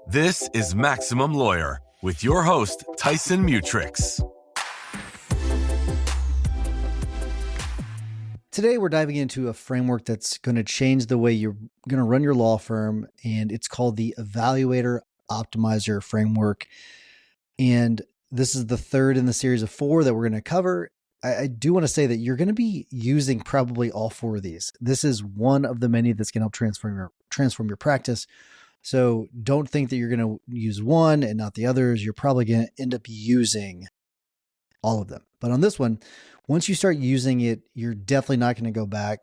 This is Maximum Lawyer with your host, Tyson Mutrux. Today, we're diving into a framework that's going to change the way you're going to run your law firm, and it's called the Evaluator Optimizer Framework. And this is the third in the series of 4 that we're going to cover. I do want to say that you're going to be using probably all 4 of these. This is one of the many that's going to help transform your practice. So don't think that you're going to use one and not the others. You're probably going to end up using all of them. But on this one, once you start using it, you're definitely not going to go back.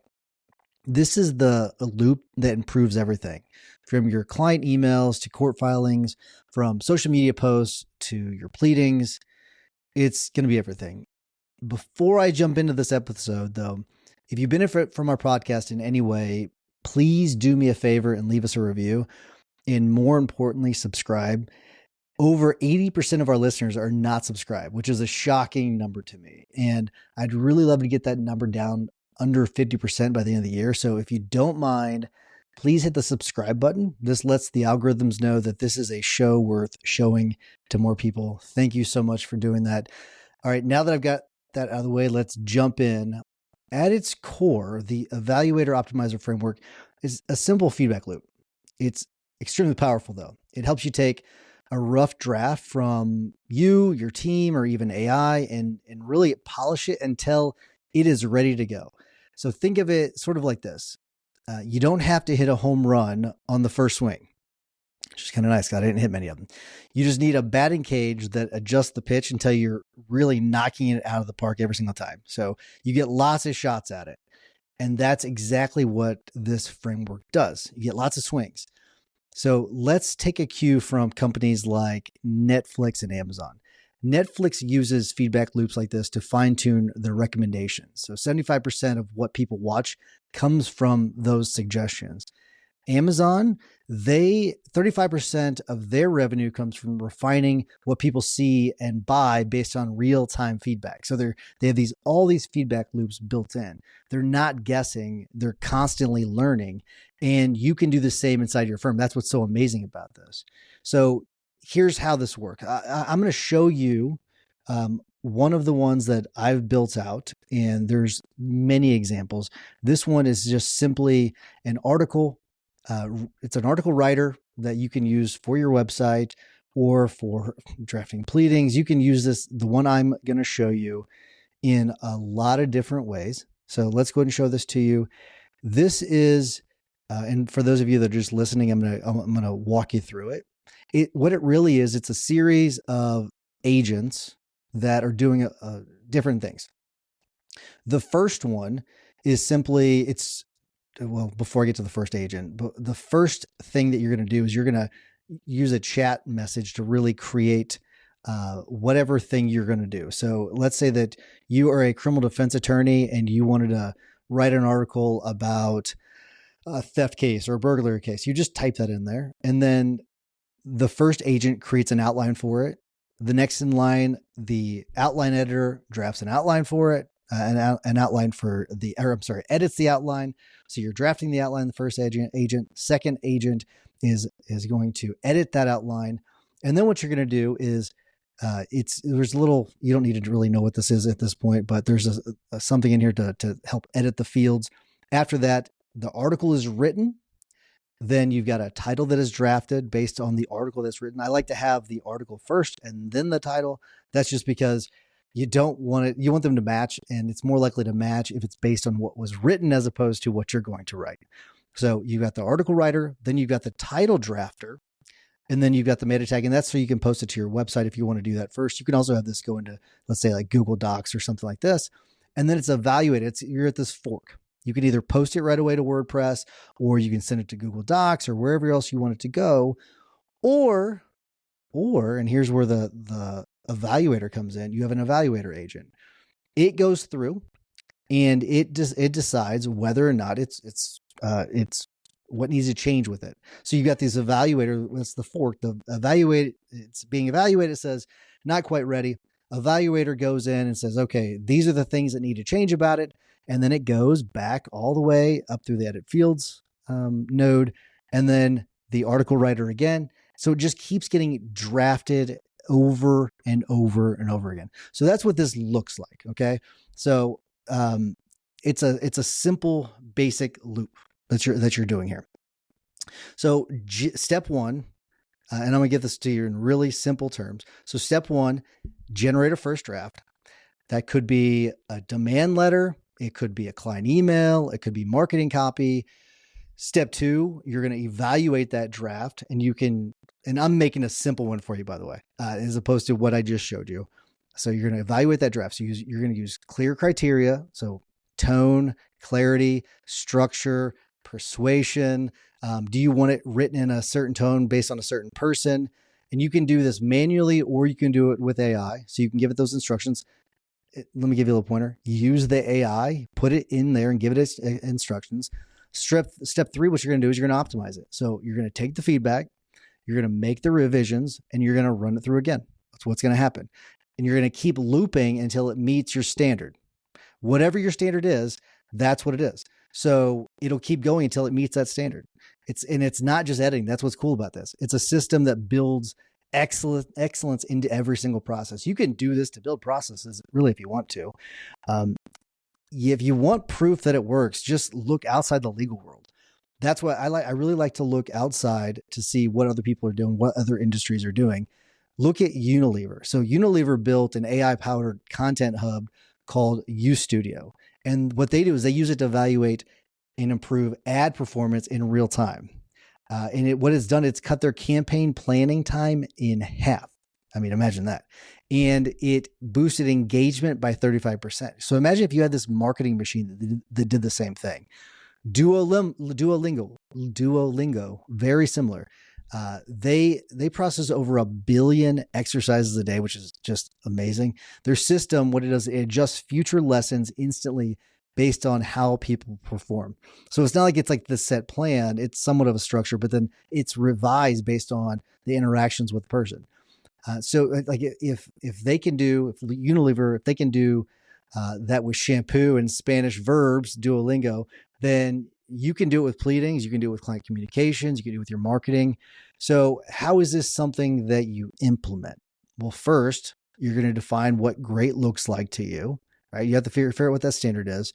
This is a loop that improves everything, from your client emails to court filings, from social media posts to your pleadings. It's going to be everything. Before I jump into this episode, though, if you benefit from our podcast in any way, please do me a favor and leave us a review. And more importantly, subscribe. Over 80% of our listeners are not subscribed, which is a shocking number to me. And I'd really love to get that number down under 50% by the end of the year. So if you don't mind, please hit the subscribe button. This lets the algorithms know that this is a show worth showing to more people. Thank you so much for doing that. All right, now that I've got that out of the way, let's jump in. At its core, the Evaluator Optimizer Framework is a simple feedback loop. It's extremely powerful, though. It helps you take a rough draft from you, your team, or even AI and really polish it until it is ready to go. So think of it sort of like this. You don't have to hit a home run on the first swing, which is kind of nice. I didn't hit many of them. You just need a batting cage that adjusts the pitch until you're really knocking it out of the park every single time. So you get lots of shots at it. And that's exactly what this framework does. You get lots of swings. So let's take a cue from companies like Netflix and Amazon. Netflix uses feedback loops like this to fine-tune their recommendations. So 75% of what people watch comes from those suggestions. Amazon, 35% of their revenue comes from refining what people see and buy based on real-time feedback. So they have all these feedback loops built in. They're not guessing, they're constantly learning, and you can do the same inside your firm. That's what's so amazing about this. So here's how this works. I'm going to show you one of the ones that I've built out, and there's many examples. This one is just simply an article. It's an article writer that you can use for your website or for drafting pleadings. You can use the one I'm going to show you, in a lot of different ways. So let's go ahead and show this to you. This is, and for those of you that are just listening, I'm going to walk you through it. What it really is, it's a series of agents that are doing different things. The first one is simply, before I get to the first agent, but the first thing that you're going to do is you're going to use a chat message to really create whatever thing you're going to do. So let's say that you are a criminal defense attorney and you wanted to write an article about a theft case or a burglary case. You just type that in there, and then the first agent creates an outline for it. The next in line, the outline editor drafts an outline for it. An outline for edits the outline. So you're drafting the outline, the first agent. Second agent is going to edit that outline. And then what you're going to do is, you don't need to really know what this is at this point, but there's something in here to help edit the fields. After that, the article is written. Then you've got a title that is drafted based on the article that's written. I like to have the article first and then the title. That's just because you want them to match, and it's more likely to match if it's based on what was written as opposed to what you're going to write. So you got the article writer, then you've got the title drafter, and then you've got the meta tag, and that's so you can post it to your website if you want to do that first. You can also have this go into, let's say, like Google Docs or something like this, and then it's evaluated. You're at this fork. You can either post it right away to WordPress, or you can send it to Google Docs or wherever else you want it to go, or and here's where the evaluator comes in. You have an evaluator agent. It goes through and it decides whether or not it's what needs to change with it. So you got these evaluator, that's the fork, it's being evaluated. It says not quite ready. Evaluator goes in and says, okay, these are the things that need to change about it. And then it goes back all the way up through the edit fields node. And then the article writer again So it just keeps getting drafted over and over and over again. So that's what this looks like. Okay. So it's a simple basic loop that you're doing here. So step one, and I'm going to get this to you in really simple terms. So step one, generate a first draft. That could be a demand letter. It could be a client email. It could be marketing copy. Step two, you're going to evaluate that draft, and you can, and I'm making a simple one for you, by the way, as opposed to what I just showed you. So you're going to evaluate that draft. So you're going to use clear criteria. So tone, clarity, structure, persuasion. Do you want it written in a certain tone based on a certain person? And you can do this manually, or you can do it with AI. So you can give it those instructions. Let me give you a little pointer. Use the AI, put it in there and give it its instructions. Step three, what you're going to do is you're going to optimize it. So you're going to take the feedback, you're going to make the revisions, and you're going to run it through again. That's what's going to happen. And you're going to keep looping until it meets your standard. Whatever your standard is, that's what it is. So it'll keep going until it meets that standard. It's not just editing. That's what's cool about this. It's a system that builds excellence into every single process. You can do this to build processes, really, if you want to. If you want proof that it works, just look outside the legal world. That's what I like. I really like to look outside to see what other people are doing, what other industries are doing. Look at Unilever. So Unilever built an AI-powered content hub called UStudio. And what they do is they use it to evaluate and improve ad performance in real time. What it's done, it's cut their campaign planning time in half. I mean, imagine that. And it boosted engagement by 35%. So imagine if you had this marketing machine that did the same thing. Duolingo, very similar. They process over 1 billion exercises a day, which is just amazing. Their system, what it does, it adjusts future lessons instantly based on how people perform. So it's not like it's like the set plan. It's somewhat of a structure, but then it's revised based on the interactions with the person. So like if Unilever, if they can do that with shampoo and Spanish verbs, Duolingo, then you can do it with pleadings. You can do it with client communications. You can do it with your marketing. So how is this something that you implement? Well, first, you're going to define what great looks like to you, right? You have to figure out what that standard is.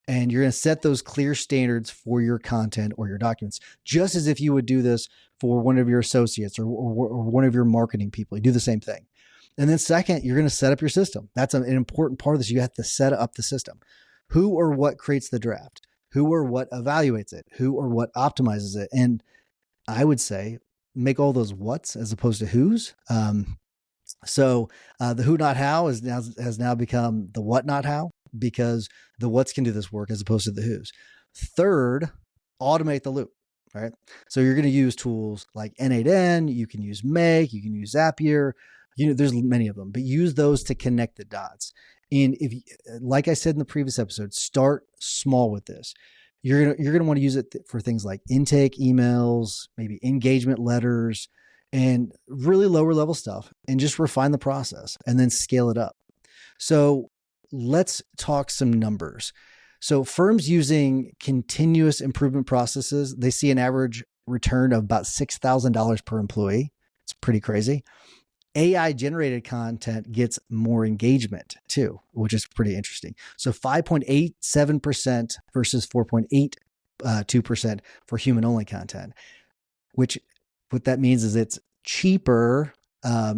And you're going to set those clear standards for your content or your documents, just as if you would do this for one of your associates or one of your marketing people. You do the same thing. And then second, you're going to set up your system. That's an important part of this. You have to set up the system. Who or what creates the draft? Who or what evaluates it? Who or what optimizes it? And I would say make all those whats as opposed to who's. So the who not how has now become the what not how, because the whats can do this work as opposed to the who's. Third, automate the loop, right? So you're going to use tools like N8N, you can use Make, you can use Zapier, there's many of them, but use those to connect the dots. And if, like I said in the previous episode, start small with this. You're going to want to use it for things like intake emails, maybe engagement letters, and really lower level stuff, and just refine the process and then scale it up. So let's talk some numbers. So firms using continuous improvement processes, they see an average return of about $6,000 per employee. It's pretty crazy. AI generated content gets more engagement too, which is pretty interesting. So 5.87% versus 4.82% for human only content, which what that means is it's cheaper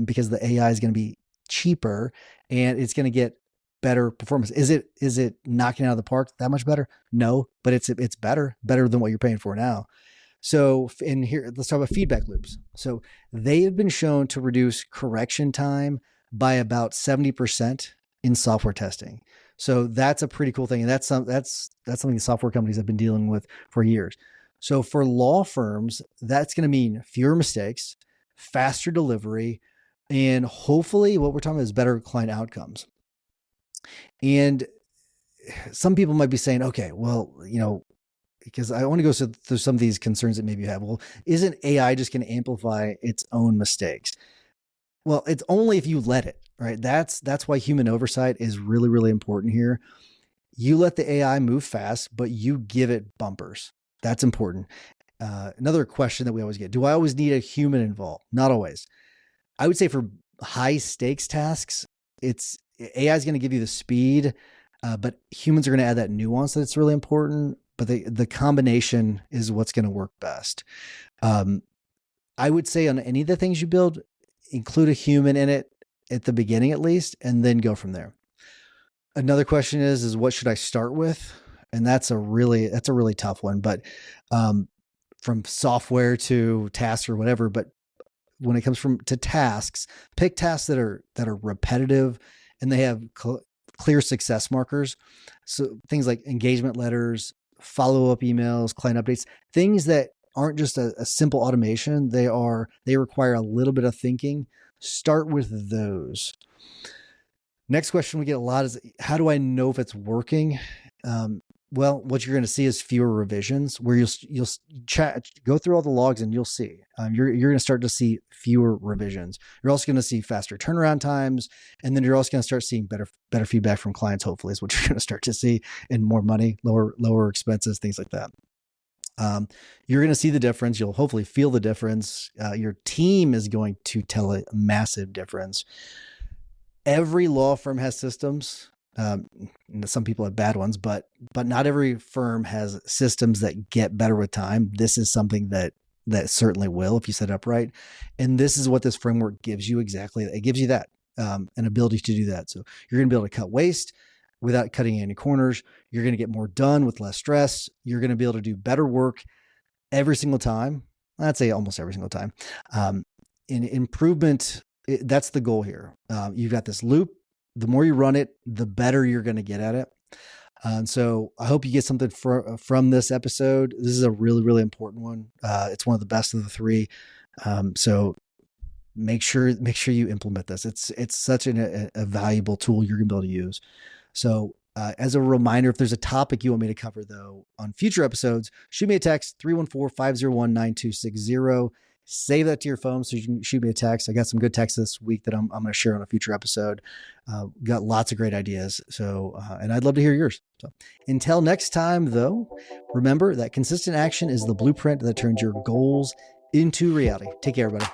because the AI is going to be cheaper and it's going to get better performance. Is it knocking out of the park that much better? No, but it's better than what you're paying for now. So in here, let's talk about feedback loops. So they have been shown to reduce correction time by about 70% in software testing. So that's a pretty cool thing. And that's something software companies have been dealing with for years. So for law firms, that's going to mean fewer mistakes, faster delivery, and hopefully what we're talking about is better client outcomes. And some people might be saying, okay, well, because I want to go through some of these concerns that maybe you have. Well, isn't AI just going to amplify its own mistakes? Well, it's only if you let it, right? That's why human oversight is really, really important here. You let the AI move fast, but you give it bumpers. That's important. Another question that we always get: do I always need a human involved? Not always. I would say for high stakes tasks, it's AI is going to give you the speed, but humans are going to add that nuance that's really important. But the combination is what's going to work best. I would say on any of the things you build, include a human in it at the beginning at least, and then go from there. Another question is what should I start with? And that's a really tough one. But from software to tasks or whatever, but when it comes to tasks, pick tasks that are repetitive and they have clear success markers. So things like engagement letters, follow-up emails, client updates, things that aren't just a simple automation. They require a little bit of thinking. Start with those. Next question we get a lot is, how do I know if it's working? Well, what you're going to see is fewer revisions, where you'll go through all the logs and you'll see you're going to start to see fewer revisions. You're also going to see faster turnaround times, and then you're also going to start seeing better feedback from clients. Hopefully, is what you're going to start to see, and more money, lower expenses, things like that. You're going to see the difference. You'll hopefully feel the difference. Your team is going to tell a massive difference. Every law firm has systems. Some people have bad ones, but not every firm has systems that get better with time. This is something that certainly will, if you set it up right. And this is what this framework gives you exactly. It gives you that, an ability to do that. So you're going to be able to cut waste without cutting any corners. You're going to get more done with less stress. You're going to be able to do better work every single time. I'd say almost every single time. In improvement, that's the goal here. You've got this loop. The more you run it, the better you're going to get at it. And so I hope you get something from this episode. This is a really, really important one. It's one of the best of the three. So make sure you implement this. It's such a valuable tool you're going to be able to use. So as a reminder, if there's a topic you want me to cover, though, on future episodes, shoot me a text, 314-501-9260. Save that to your phone so you can shoot me a text. I got some good texts this week that I'm going to share on a future episode. Got lots of great ideas. So, and I'd love to hear yours. So until next time, though, remember that consistent action is the blueprint that turns your goals into reality. Take care, everybody.